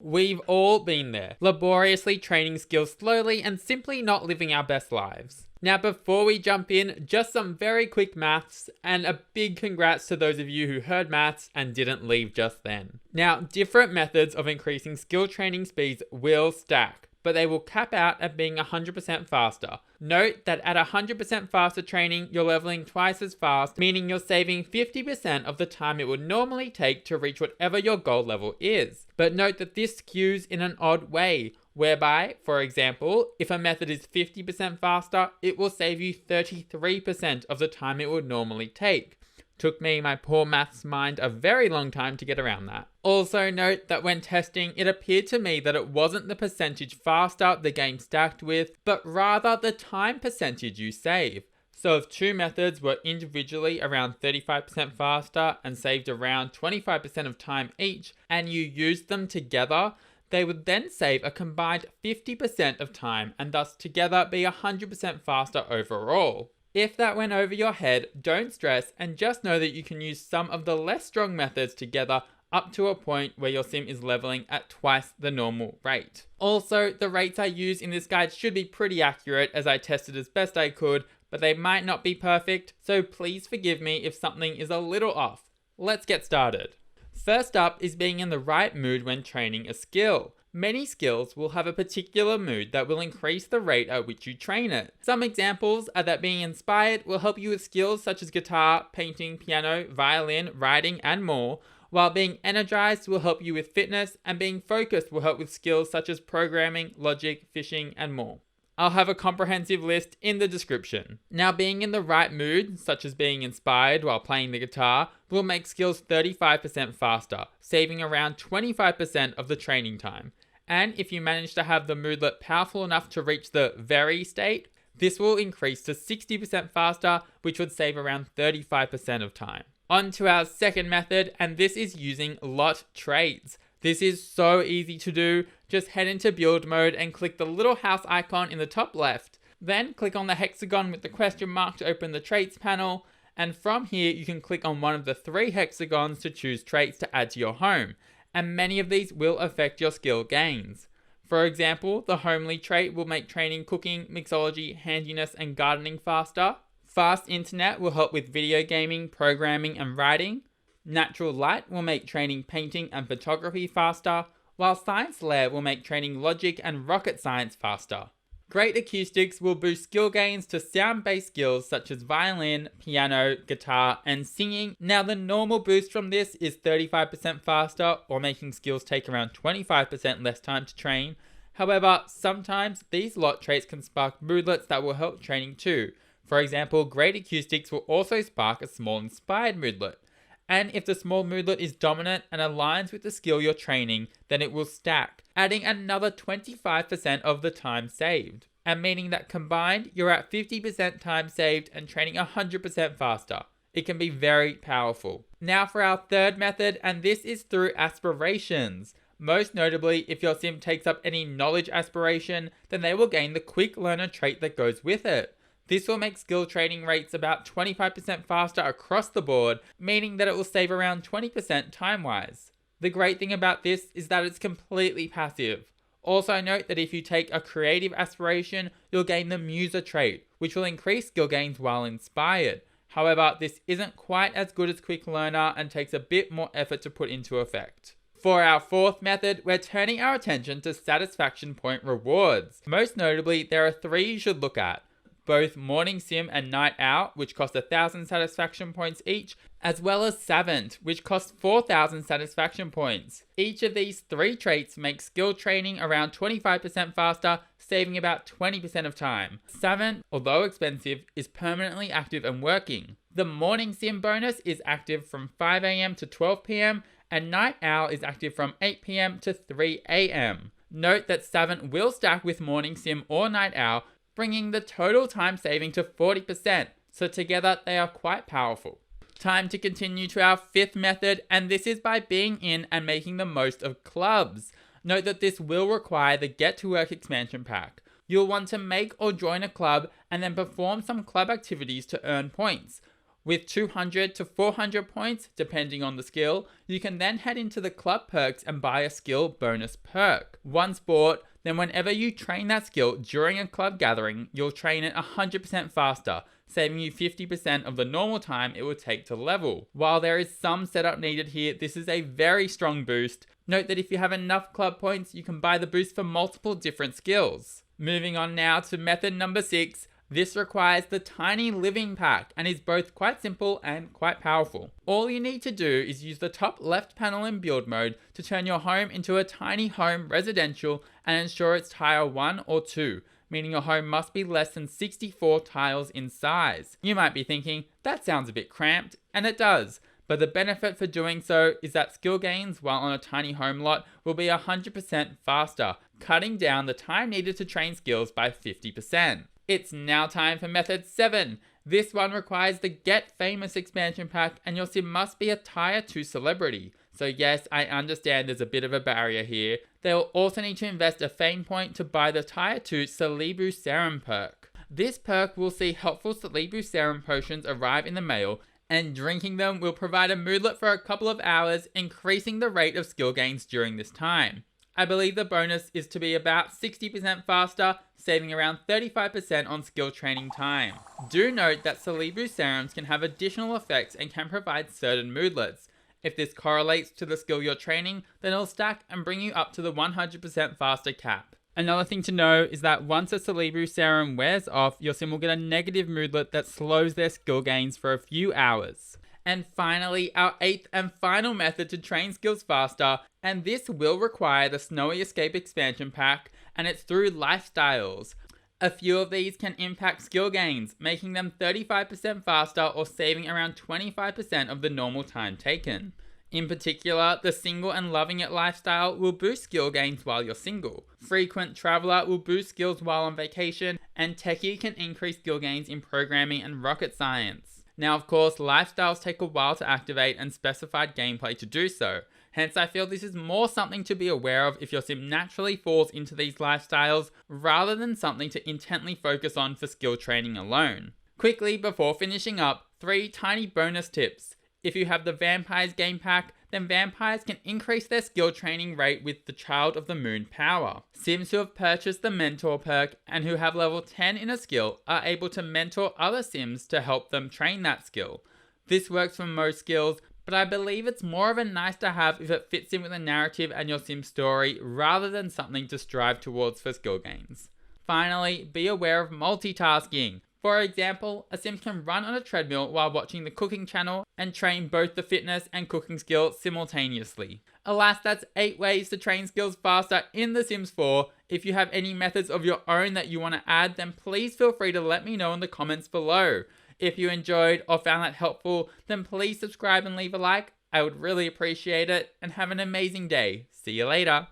We've all been there, laboriously training skills slowly and simply not living our best lives. Now before we jump in, just some very quick maths, and a big congrats to those of you who heard maths and didn't leave just then. Now, different methods of increasing skill training speeds will stack, but they will cap out at being 100% faster. Note that at 100% faster training, you're leveling twice as fast, meaning you're saving 50% of the time it would normally take to reach whatever your goal level is. But note that this skews in an odd way, whereby, for example, if a method is 50% faster, it will save you 33% of the time it would normally take. Took me, my poor maths mind, a very long time to get around that. Also note that when testing, it appeared to me that it wasn't the percentage faster the game stacked with, but rather the time percentage you save. So if two methods were individually around 35% faster and saved around 25% of time each, and you used them together, they would then save a combined 50% of time and thus together be 100% faster overall. If that went over your head, don't stress and just know that you can use some of the less strong methods together up to a point where your sim is leveling at twice the normal rate. Also, the rates I use in this guide should be pretty accurate as I tested as best I could, but they might not be perfect, so please forgive me if something is a little off. Let's get started. First up is being in the right mood when training a skill. Many skills will have a particular mood that will increase the rate at which you train it. Some examples are that being inspired will help you with skills such as guitar, painting, piano, violin, writing, and more, while being energized will help you with fitness, and being focused will help with skills such as programming, logic, fishing, and more. I'll have a comprehensive list in the description. Now, being in the right mood, such as being inspired while playing the guitar, will make skills 35% faster, saving around 25% of the training time. And if you manage to have the moodlet powerful enough to reach the very state, this will increase to 60% faster, which would save around 35% of time. On to our second method, and this is using lot traits. This is so easy to do. Just head into build mode and click the little house icon in the top left. Then click on the hexagon with the question mark to open the traits panel. And from here, you can click on one of the 3 hexagons to choose traits to add to your home. And many of these will affect your skill gains. For example, the homely trait will make training cooking, mixology, handiness, and gardening faster. Fast internet will help with video gaming, programming, and writing. Natural light will make training painting and photography faster, while science lair will make training logic and rocket science faster. Great acoustics will boost skill gains to sound-based skills such as violin, piano, guitar, and singing. Now the normal boost from this is 35% faster, or making skills take around 25% less time to train. However, sometimes these lot traits can spark moodlets that will help training too. For example, great acoustics will also spark a small inspired moodlet. And if the small moodlet is dominant and aligns with the skill you're training, then it will stack, adding another 25% of the time saved. And meaning that combined, you're at 50% time saved and training 100% faster. It can be very powerful. Now for our third method, and this is through aspirations. Most notably, if your sim takes up any knowledge aspiration, then they will gain the quick learner trait that goes with it. This will make skill training rates about 25% faster across the board, meaning that it will save around 20% time-wise. The great thing about this is that it's completely passive. Also note that if you take a creative aspiration, you'll gain the muser trait, which will increase skill gains while inspired. However, this isn't quite as good as quick learner and takes a bit more effort to put into effect. For our fourth method, we're turning our attention to satisfaction point rewards. Most notably, there are 3 you should look at. Both Morning Sim and Night Owl, which cost 1,000 satisfaction points each, as well as Savant, which costs 4,000 satisfaction points. Each of these 3 traits make skill training around 25% faster, saving about 20% of time. Savant, although expensive, is permanently active and working. The Morning Sim bonus is active from 5 AM to 12 PM, and Night Owl is active from 8 PM to 3 AM. Note that Savant will stack with Morning Sim or Night Owl, bringing the total time saving to 40%, so together they are quite powerful. Time to continue to our 5th method, and this is by being in and making the most of clubs. Note that this will require the Get to Work expansion pack. You'll want to make or join a club and then perform some club activities to earn points. With 200 to 400 points, depending on the skill, you can then head into the club perks and buy a skill bonus perk. Once bought, then whenever you train that skill during a club gathering, you'll train it 100% faster, saving you 50% of the normal time it would take to level. While there is some setup needed here, this is a very strong boost. Note that if you have enough club points, you can buy the boost for multiple different skills. Moving on now to method number 6. This requires the Tiny Living Pack and is both quite simple and quite powerful. All you need to do is use the top left panel in build mode to turn your home into a tiny home residential and ensure it's tile 1 or 2, meaning your home must be less than 64 tiles in size. You might be thinking, that sounds a bit cramped, and it does. But the benefit for doing so is that skill gains while on a tiny home lot will be 100% faster, cutting down the time needed to train skills by 50%. It's now time for method 7. This one requires the Get Famous expansion pack and your sim must be a tier 2 celebrity. So yes, I understand there's a bit of a barrier here. They'll also need to invest a fame point to buy the tier 2 Celebu Serum perk. This perk will see helpful Celebu Serum potions arrive in the mail, and drinking them will provide a moodlet for a couple of hours, increasing the rate of skill gains during this time. I believe the bonus is to be about 60% faster, saving around 35% on skill training time. Do note that Celebu Serums can have additional effects and can provide certain moodlets. If this correlates to the skill you're training, then it'll stack and bring you up to the 100% faster cap. Another thing to know is that once a Celebu Serum wears off, your sim will get a negative moodlet that slows their skill gains for a few hours. And finally, our 8th and final method to train skills faster, and this will require the Snowy Escape expansion pack, and it's through lifestyles. A few of these can impact skill gains, making them 35% faster or saving around 25% of the normal time taken. In particular, the Single and Loving It lifestyle will boost skill gains while you're single. Frequent Traveler will boost skills while on vacation, and Techie can increase skill gains in programming and rocket science. Now, of course, lifestyles take a while to activate and specified gameplay to do so. Hence, I feel this is more something to be aware of if your sim naturally falls into these lifestyles, rather than something to intently focus on for skill training alone. Quickly, before finishing up, 3 tiny bonus tips. If you have the Vampires game pack, then vampires can increase their skill training rate with the Child of the Moon power. Sims who have purchased the Mentor perk and who have level 10 in a skill are able to mentor other sims to help them train that skill. This works for most skills, but I believe it's more of a nice to have if it fits in with the narrative and your sim story rather than something to strive towards for skill gains. Finally, be aware of multitasking. For example, a sim can run on a treadmill while watching the cooking channel and train both the fitness and cooking skill simultaneously. Alas, that's 8 ways to train skills faster in The Sims 4. If you have any methods of your own that you want to add, then please feel free to let me know in the comments below. If you enjoyed or found that helpful, then please subscribe and leave a like. I would really appreciate it, and have an amazing day. See you later.